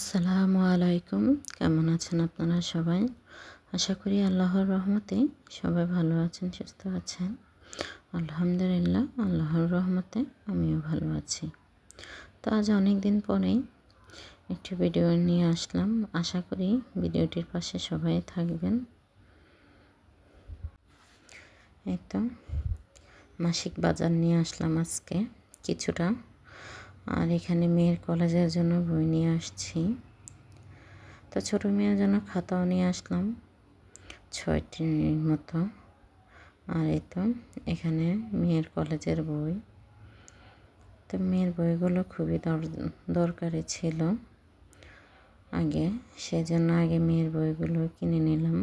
আসসালামু আলাইকুম। কেমন আছেন আপনারা সবাই? আশা করি আল্লাহর রহমতে সবাই ভালো আছেন, সুস্থ আছেন। আলহামদুলিল্লাহ, আল্লাহর রহমতে আমিও ভালো আছি। তো আজ অনেক দিন পরেই একটি ভিডিও নিয়ে আসলাম। আশা করি ভিডিওটির পাশে সবাই থাকবেন। এই তো মাসিক বাজার নিয়ে আসলাম আজকে কিছুটা, আর এখানে মেয়ের কলেজের জন্য বই নিয়ে আসছি। তো ছোটো মেয়ের জন্য খাতাও নিয়ে আসলাম 6টির মতো। আর এই তো এখানে মেয়ের কলেজের বই। তো মেয়ের বইগুলো খুবই দরকারি ছিল আগে, সেজন্য আগে মেয়ের বইগুলো কিনে নিলাম।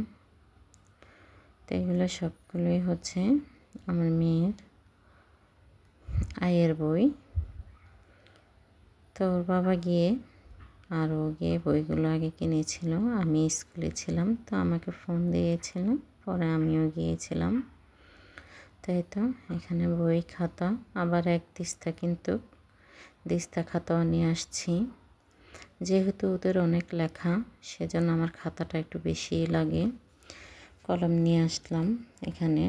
তো এগুলো সবগুলোই হচ্ছে আমার মেয়ের আয়ের বই। তো ওর বাবা গিয়ে আর ও গিয়ে বইগুলো আগে কিনেছিল। আমি স্কুলে ছিলাম, তো আমাকে ফোন দিয়েছিল, পরে আমিও গিয়েছিলাম। তাই তো এখানে বই, খাতা, আবার এক দিস্তা খাতাও নিয়ে আসছি। যেহেতু ওদের অনেক লেখা, সেজন্য আমার খাতাটা একটু বেশি লাগে। কলম নিয়ে আসলাম এখানে।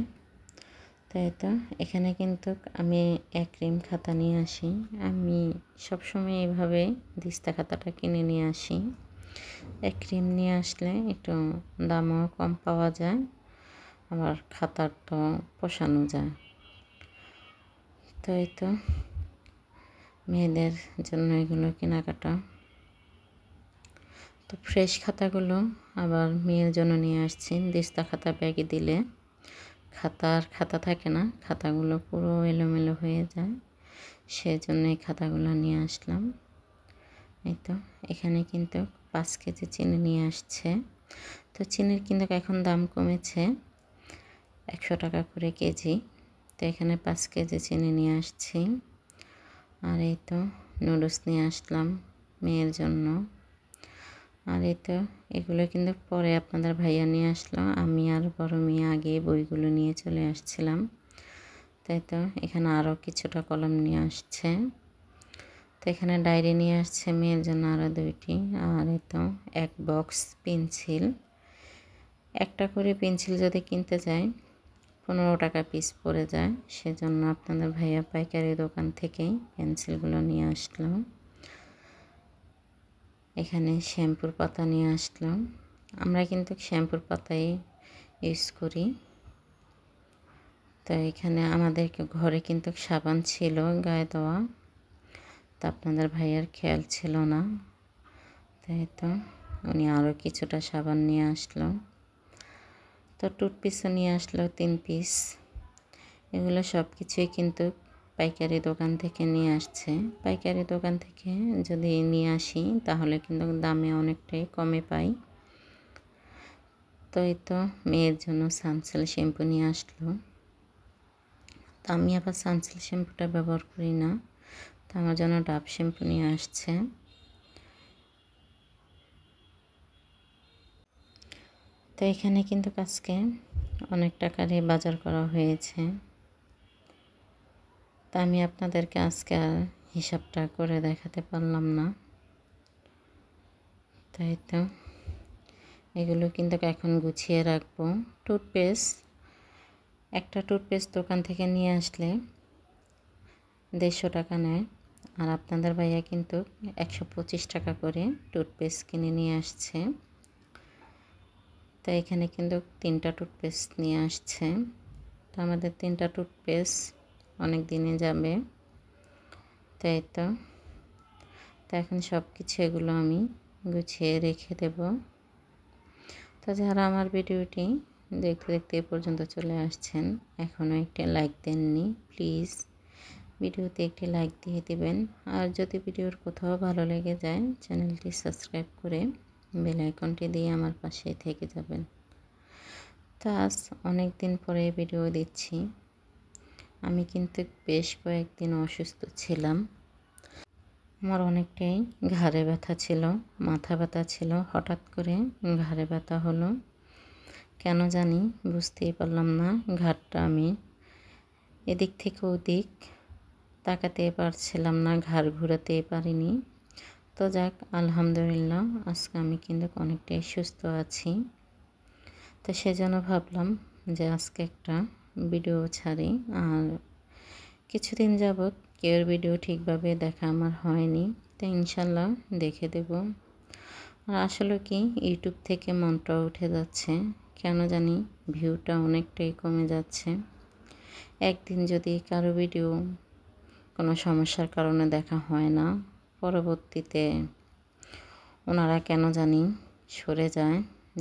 তাই তো এখানে কিন্তু আমি একরিম খাতা নিয়ে আসি। আমি সবসময় এইভাবে দিস্তা খাতাটা কিনে নিয়ে আসি। একরিম নিয়ে আসলে একটু দামও কম পাওয়া যায়, আবার খাতার তো পোষানো যায়। তো এই তো মেয়েদের জন্য এগুলো কেনাকাটা। তো ফ্রেশ খাতাগুলো আবার মেয়ের জন্য নিয়ে আসছি। দিস্তা খাতা ব্যাগে দিলে খাতা থাকে না, খাতাগুলো পুরো এলোমেলো হয়ে যায়, সেজন্য এই খাতাগুলো নিয়ে আসলাম। এই তো এখানে কিন্তু 5 কেজি চিনি নিয়ে আসছে। তো চিনির কিন্তু এখন দাম কমেছে, 100 টাকা করে কেজি। তো এখানে 5 কেজি চিনি নিয়ে আসছি। আর এই তো নুডলস নিয়ে আসলাম মেয়ের জন্য। আর এই তো এগুলো কিন্তু পরে আপনাদের ভাইয়া নিয়ে আসলো। আমি আর বড় মেয়ে আগে বইগুলো নিয়ে চলে আসছিলাম। তাই তো এখানে আরও কিছুটা কলম নিয়ে আসছে। তো এখানে ডায়েরি নিয়ে আসছে মেয়ের জন্য আরও 2টি। আর এই তো এক বক্স পেন্সিল। একটা করে পেন্সিল যদি কিনতে যাই 15 টাকা পিস পড়ে যায়, সেজন্য আপনাদের ভাইয়া পাইকারি দোকান থেকেই পেন্সিলগুলো নিয়ে আসলো। এখানে শ্যাম্পুর পাতা নিয়ে আসলাম। আমরা কিন্তু শ্যাম্পুর পাতাই ইউজ করি। তো এখানে আমাদের ঘরে কিন্তু সাবান ছিল গায়ে দেওয়া, তা আপনাদের ভাইয়ার খেয়াল ছিল না, তাই তো উনি আরও কিছুটা সাবান নিয়ে আসলো। তো টুথপিসও নিয়ে আসলো 3 পিস। এগুলো সব কিছুই কিন্তু পাইকারি দোকান থেকে নিয়ে আসছে। পাইকারি দোকান থেকে যদি নিয়ে আসি তাহলে কিন্তু দামে অনেকটাই কমে পাই। তো এই তো মেয়ের জন্য সানসিল্ক শ্যাম্পু নিয়ে আসলো। তো আমি আবার সানসিল্ক শ্যাম্পুটা ব্যবহার করি না, তো আমার জন্য ডাভ শ্যাম্পু নিয়ে আসছে। তো এখানে কিন্তু আজকে অনেক টাকারই বাজার করা হয়েছে। তা আমি আপনাদেরকে আজকে আর হিসাবটা করে দেখাতে পারলাম না। তাই তো এগুলো কিন্তু এখন গুছিয়ে রাখবো। একটা টুথপেস্ট দোকান থেকে নিয়ে আসলে 150 টাকা নেয়, আর আপনাদের ভাইয়া কিন্তু 125 টাকা করে টুথপেস্ট কিনে নিয়ে আসছে। তো এখানে কিন্তু 3টা টুথপেস্ট নিয়ে আসছে। তো আমাদের 3টা টুথপেস্ট অনেক দিনে যাবে। তাই তো এখন সব কিছু এগুলো আমি গুছিয়ে রেখে দেব। তো যারা আমার ভিডিওটি দেখতে দেখতে এ পর্যন্ত চলে আসছেন, এখনও একটি লাইক দেননি, প্লিজ ভিডিওতে একটি লাইক দিয়ে দেবেন। আর যদি ভিডিওর কোথাও ভালো লেগে যায়, চ্যানেলটি সাবস্ক্রাইব করে বেল আইকনটি দিয়ে আমার পাশে থেকে যাবেন। তো আজ অনেক দিন পরে ভিডিও দিচ্ছি। আমি কিন্তু বেশ কয়েকদিন অসুস্থ ছিলাম। আমার অনেকটাই ঘাড়ে ব্যথা ছিল, মাথা ব্যথা ছিল, হঠাৎ করে ঘাড়ে ব্যথা হলো। কেন জানি বুঝতেই পারলাম না। ঘাড়টা আমি এদিক থেকে ওদিক তাকাতে পারছিলাম না, ঘাড় ঘোরাতে পারিনি। তো যাক, আলহামদুলিল্লাহ আজকে আমি কিন্তু অনেকটাই সুস্থ আছি। তো সেজন্য ভাবলাম যে আজকে একটা ভিডিও ছাড়ি। আর কিছুদিন যাবৎ কেউর ভিডিও ঠিকভাবে দেখা আমার হয়নি, তো ইনশাল্লাহ দেখে দেব। আর আসলে কি, ইউটিউব থেকে মনটাও উঠে যাচ্ছে, কেন জানি ভিউটা অনেকটাই কমে যাচ্ছে। একদিন যদি কারো ভিডিও কোনো সমস্যার কারণে দেখা হয় না, পরবর্তীতে ওনারা কেন জানি সরে যায়,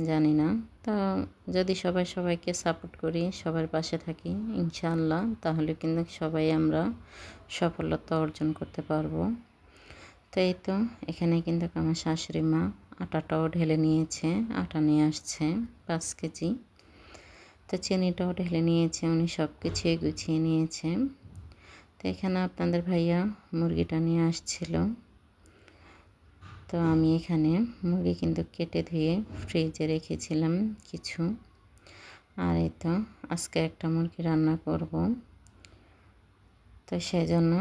জানি না। তা যদি সবাই সবাইকে সাপোর্ট করি, সবার পাশে থাকি ইনশাআল্লাহ, তাহলে কিন্তু সবাই আমরা সফলতা অর্জন করতে পারবো। তো এই তো এখানে কিন্তু আমার শাশুড়ি মা আটাটাও ঢেলে নিয়েছে, আটা নিয়ে আসছে 5 কেজি। তো চিনিটাও ঢেলে নিয়েছে, উনি সব কিছুই গুছিয়ে নিয়েছে। তো এখানে আপনাদের ভাইয়া মুরগিটা নিয়ে আসছিল। তো আমি এখানে মুরগি কিন্তু কেটে ধুয়ে ফ্রিজে রেখেছিলাম কিছু। আর এই তো আজকে একটা মুরগি রান্না করব। তো সেজন্য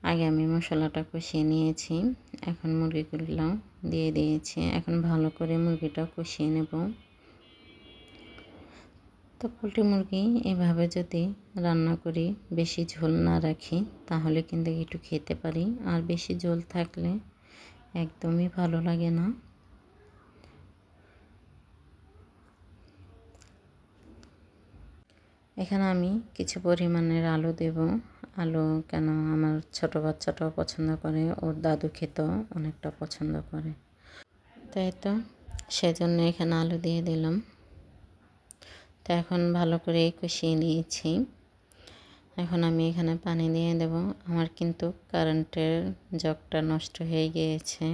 আগে আমি মশলাটা কষিয়ে নিয়েছি, এখন মুরগিগুলো দিয়ে দিয়েছি। এখন ভালো করে মুরগিটা কষিয়ে নেব। তো পোলট্রি মুরগি এভাবে যদি রান্না করি, বেশি ঝোল না রাখি, তাহলে কিন্তু একটু খেতে পারি। আর বেশি ঝোল থাকলে একদমই ভালো লাগে না। এখানে আমি কিছু পরিমাণের আলু দেব। আলু কেন, আমার ছোট বাচ্চাটাও পছন্দ করে, ওর দাদু খেতেও অনেকটা পছন্দ করে, তাই তো সেজন্য এখানে আলু দিয়ে দিলাম। তো এখন ভালো করে কষিয়ে নিয়েছি। এখন আমি এখানে পানি দিয়ে দেব। আমার কিন্তু কারেন্টের জগটা নষ্ট হয়ে গিয়েছে,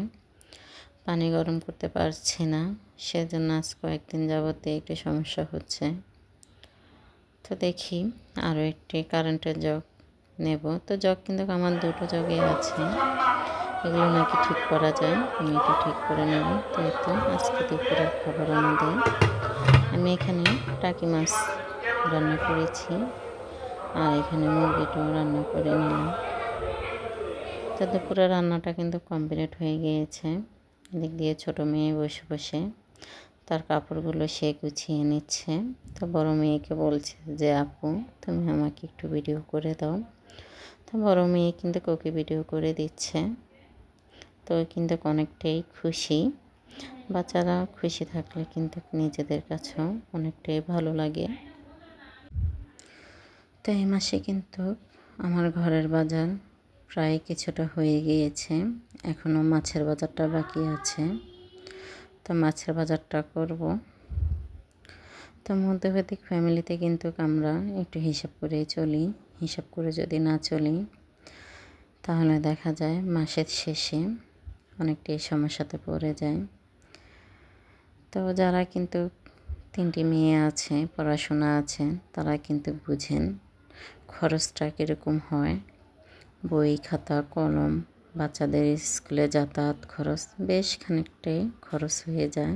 পানি গরম করতে পারছি না, সেজন্য আজ কয়েকদিন যাবতে একটু সমস্যা হচ্ছে। তো দেখি আরও একটি কারেন্টের জগ নেব। তো জগ কিন্তু আমার 2টো জগে আছে, এগুলো নাকি ঠিক করা যায়, আমি একটু ঠিক করে নেব। তো এই তো আজকে দুপুরের খাবার আমাদের, আমি এখানে টাকি মাছ রান্না করেছি, আর এখানে মুরগিটাও রান্না করে নিলাম। তো দুপুরের রান্নাটা কিন্তু কমপ্লিট হয়ে গিয়েছে। এদিক দিয়ে ছোটো মেয়ে বসে বসে তার কাপড়গুলো সে গুছিয়ে নিচ্ছে। তো বড় মেয়েকে বলছে যে আপু তুমি আমাকে একটু ভিডিও করে দাও। তো বড় মেয়ে কিন্তু ওকে ভিডিও করে দিচ্ছে। তো কিন্তু অনেকটাই খুশি। বাচ্চারা খুশি থাকলে কিন্তু নিজেদের কাছেও অনেকটাই ভালো লাগে। তো এই মাসে কিন্তু আমার ঘরের বাজার প্রায় কিছুটা হয়ে গিয়েছে, এখনও মাছের বাজারটা বাকি আছে। তো মাছের বাজারটা করব। তো মধ্যবিত্ত ফ্যামিলিতে কিন্তু আমরা একটু হিসাব করেই চলি। হিসাব করে যদি না চলি, তাহলে দেখা যায় মাসের শেষে অনেকটাই সমস্যাতে পড়ে যায়। তো যারা কিন্তু 3টি মেয়ে আছে, পড়াশোনা আছে, তারা কিন্তু বুঝেন খরচটা কীরকম হয়। বই, খাতা, কলম, বাচ্চাদের স্কুলে যাতায়াত খরচ বেশ খানিকটাই খরচ হয়ে যায়।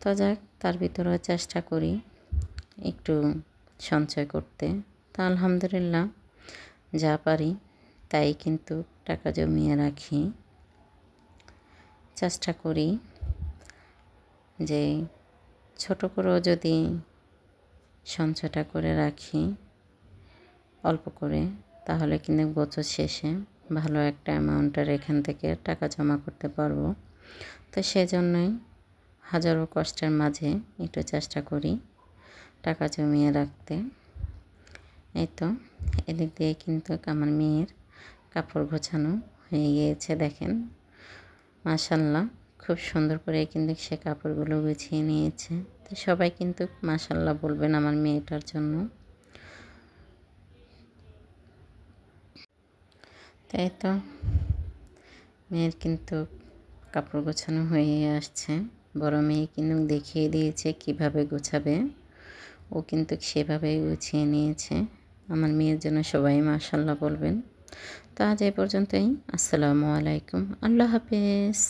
তো যাক, তার ভিতরেও চেষ্টা করি একটু সঞ্চয় করতে। তা আলহামদুলিল্লাহ যা পারি তাই কিন্তু টাকা জমিয়ে রাখি। চেষ্টা করি যে ছোট করেও যদি সঞ্চয়টা করে রাখি অল্প করে, তাহলে কিন্তু বছর শেষে ভালো একটা অ্যামাউন্টের এখান থেকে টাকা জমা করতে পারবো। তো সেজন্যই হাজারো কষ্টের মাঝে একটু চেষ্টা করি টাকা জমিয়ে রাখতে। এই তো এদিক দিয়ে কিন্তু আমার মেয়ের কাপড় গোছানো হয়ে গিয়েছে, দেখেন মাশাল্লাহ খুব সুন্দর করে কিন্তু সে কাপড়গুলো গুছিয়ে নিয়েছে। তো সবাই কিন্তু মাশাল্লাহ বলবেন আমার মেয়েটার জন্য। তাই তো মেয়ের কিন্তু কাপড় গোছানো হয়ে আসছে। বড় মেয়ে কিন্তু দেখিয়ে দিয়েছে কিভাবে গোছাবে, ও কিন্তু সেভাবেই গুছিয়ে নিয়েছে। আমার মেয়ের জন্য সবাই মাশাল্লাহ বলবেন। তো আজ এই পর্যন্তই। আসসালামু আলাইকুম, আল্লাহ হাফেজ।